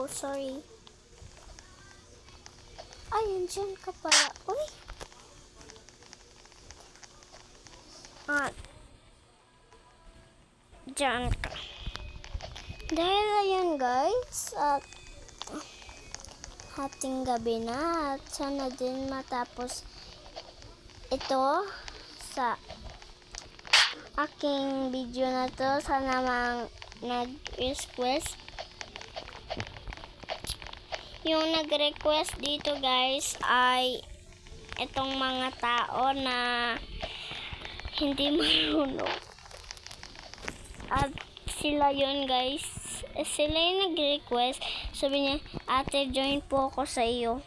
Oh, sorry. Ay, andyan ka pala. Uy! Diyan ka. Dahil ayun guys, at hating gabi na at sana din matapos ito sa aking video na to. Sana mang nag-request. Yung nag-request dito guys ay itong mga tao na hindi marunong. At sila yun guys. Sila yung nag-request. Sabi niya, ate join po ako sa iyo.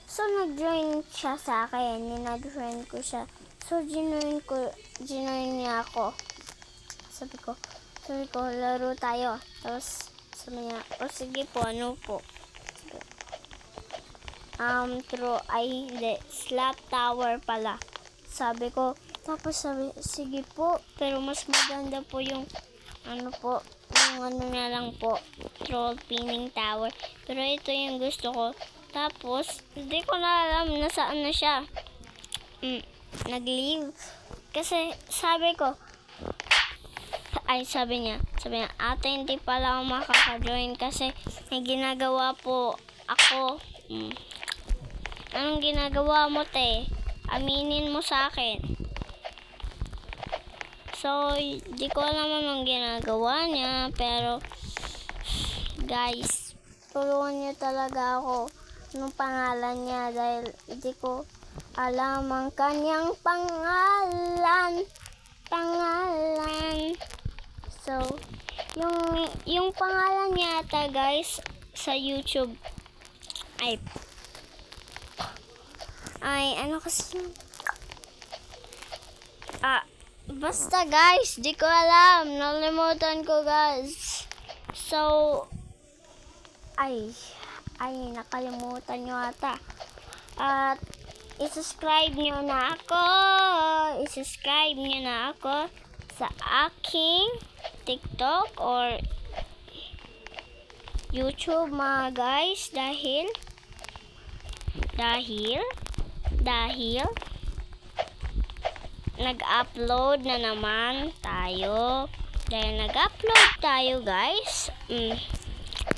So nag-join siya sa akin. Nag-friend ko siya. So ginoin niya ako. Sabi ko, laro tayo. Tapos sabi niya, o sige po, ano po? Hindi, slap tower pala. Sabi ko, tapos sabi, sige po, pero mas maganda po yung na lang po, troll pinning tower. Pero ito yung gusto ko. Tapos, hindi ko na alam nasaan na siya. Nag-leave. Kasi, sabi niya, ate, hindi pala ako makaka-join kasi may ginagawa po ako. Anong ginagawa mo, te? Aminin mo sa akin. So, di ko alam anong ginagawa niya, pero guys, tulungan niyo talaga ako ng pangalan niya dahil di ko alam ang kanyang pangalan. So, yung pangalan niya ata guys sa YouTube ay ano kasi basta guys, di ko alam. Nalimutan ko guys. So, nakalimutan nyo ata. At, i-subscribe nyo na ako. Sa aking TikTok or YouTube mga guys. Dahil nag-upload na naman tayo. Dahil nag-upload tayo guys,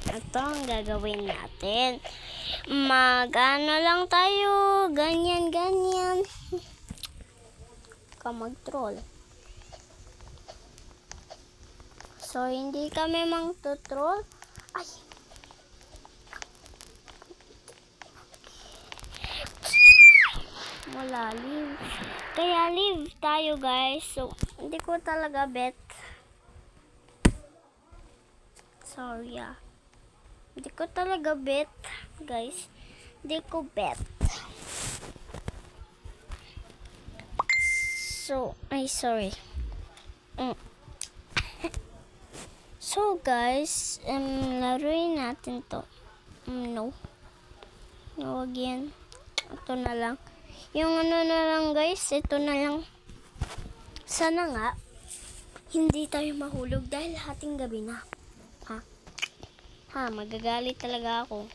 ito ang gagawin natin. Mag-ano lang tayo, ganyan. Ka mag-troll. So, hindi kami mang-troll. Ay! Malalim. Kaya live tayo guys. So, hindi ko talaga bet. Sorry Hindi ko talaga bet guys. Hindi ko bet. So, sorry. So guys, laruin natin to. No, wag yan. Ito na lang. Yung na lang guys, ito na lang. Sana nga, hindi tayo mahulog dahil hating gabi na. Magagalit talaga ako.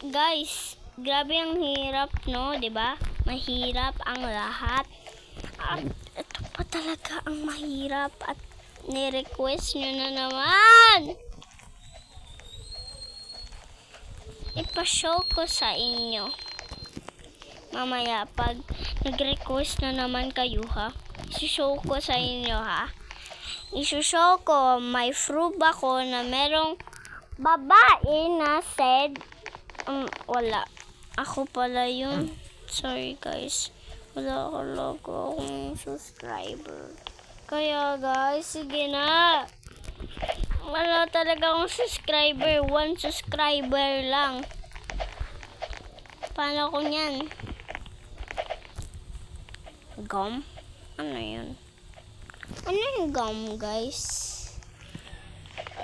Guys, grabe ang hirap, no? Diba? Mahirap ang lahat. At ito pa talaga ang mahirap at ni-request nyo na naman. Ipashow ko sa inyo. Mamaya, pag nag-request na naman kayo, isushow ko sa inyo, isushow ko, may proof ako na merong babae na said, wala. Ako pala yun. Sorry guys. Wala akong subscriber. Kaya guys, sige na. Wala talaga akong subscriber. 1 subscriber lang. Paano ko yan? Gum? Ano yun? Ano yung gum, guys?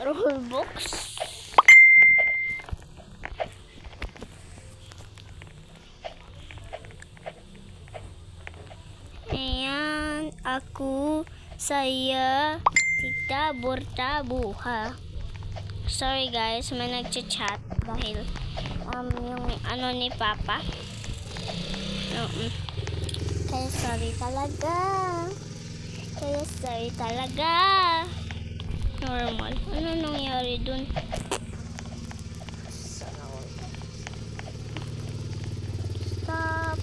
Roblox? Ayan, ako, saya, Tabor-tabo ha. Sorry guys, may nagchat-chat dahil yung ano ni Papa. Kaya sorry talaga. Normal. Ano nangyari dun? Stop.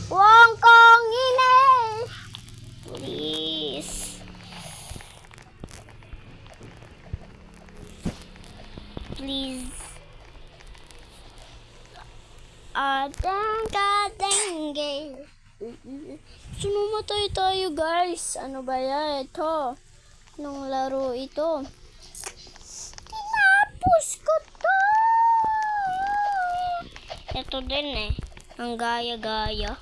Wong kong ine. Please. Kadengge. Sumamatay tayo guys. Ano ba yan? Ito. Nung laro ito. Tinapos ko to. Ito din eh. Ang gaya-gaya.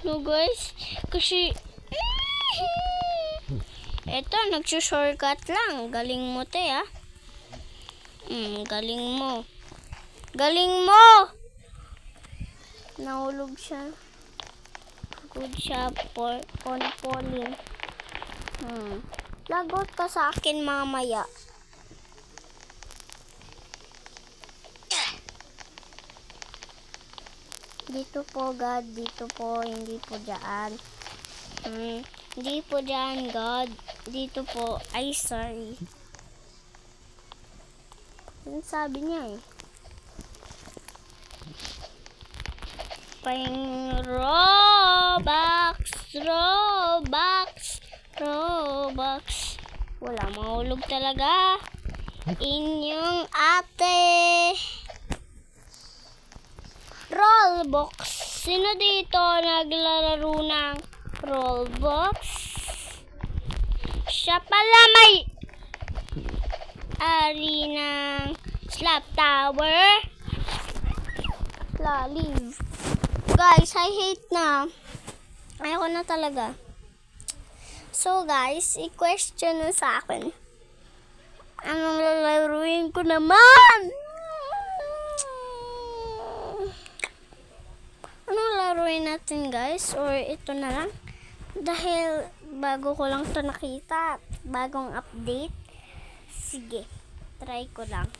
No guys. Kasi ito, nagsushortcut lang. Galing mo te ah. Galing mo. Nahulog siya. Good job on falling. Lagot ka sa akin mamaya. Dito po God, dito po, hindi po dyan. Hindi po dyan God, dito po. Ay sorry. Ano sabi niya eh? Pang Robux. Wala, mahulog talaga. Inyong ate. Roblox. Sino dito naglalaro ng Roblox? Siya pala may ari ng slap tower. Leave. Guys, I hate na. Ayoko na talaga. So guys, i-question na sa akin. Anong lalaruin ko naman? Anong laruin natin guys? Or ito na lang? Dahil bago ko lang to nakita. Bagong update. Sige, try ko lang.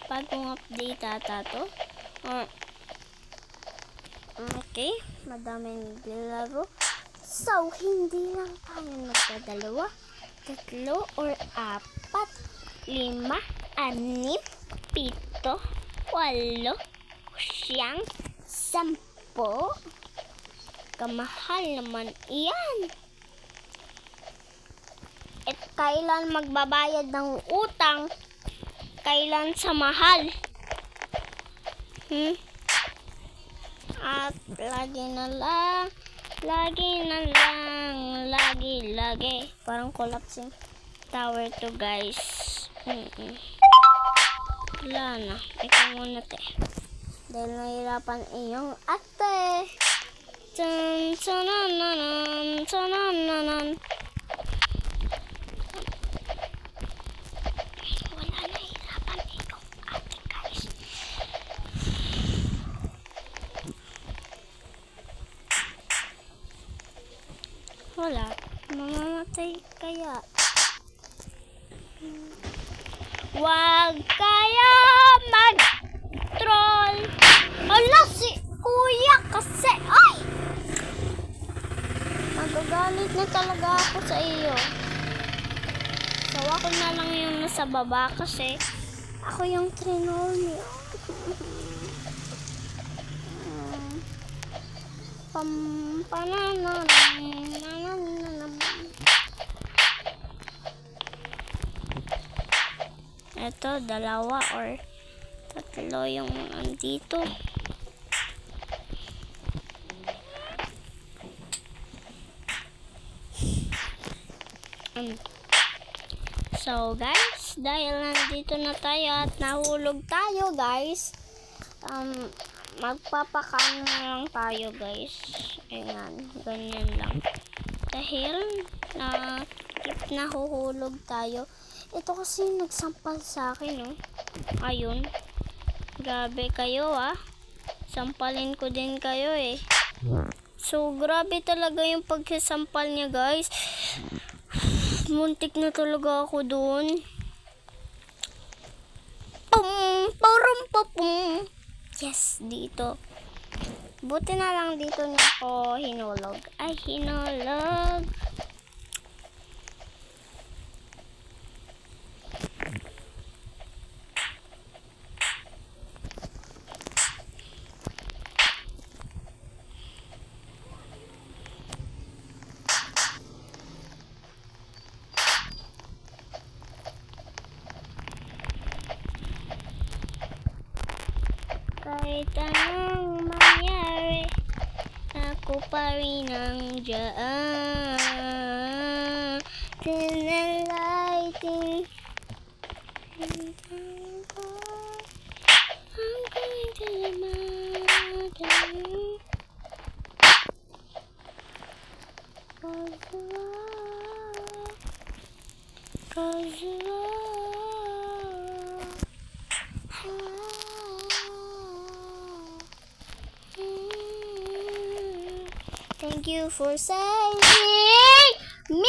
Bagong update ata to. Okay, madaming naglalaro. So, hindi lang tayo magdadalawa, 3 or 4, 5, 6, 7, 8, 9, 10. Kamahal naman iyan. At kailan magbabayad ng utang? Kailan sa mahal? At lagi. Parang collapsing tower to guys. Wala na. Ikaw muna te. Dahil nahirapan iyong ate. Wala, nahirapan iyong ate guys. Wala. Mamamatay kaya. Wag kaya mag-troll. Ala, si kuya kasi. Ay! Magagalit na talaga ako sa iyo. Sawa ko na lang yung nasa baba kasi ako yung trinol niyo. Ito, 2 or 3 yung andito. So guys, dahil nandito na tayo at nahulog tayo guys, magpapakan na lang tayo guys. Ayan, ganyan lang. Dahil nahuhulog tayo. Ito kasi nagsampal sa akin, no? Ayun. Grabe kayo Sampalin ko din kayo So, grabe talaga yung pagsasampal niya, guys. Muntik na talaga ako dun. Pum! Parum papum! Yes, dito. Buti na lang dito niya ako hinulog. Ay, hinulog. Kahit anong mangyari, ako pa rin nandiyan. Tinalighting ang ko. I'm going to the mountain. Cause thank you for saving me. Me.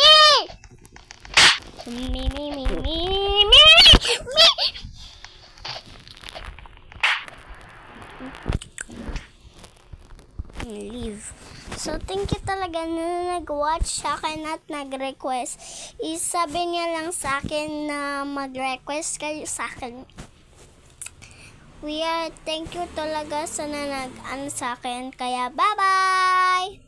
Leave. So, thank you talaga na nag-watch sa akin at nag-request. Isabi niya lang sa akin na mag-request kayo sa akin. Thank you talaga sa nag-ano sa akin. Kaya, bye-bye!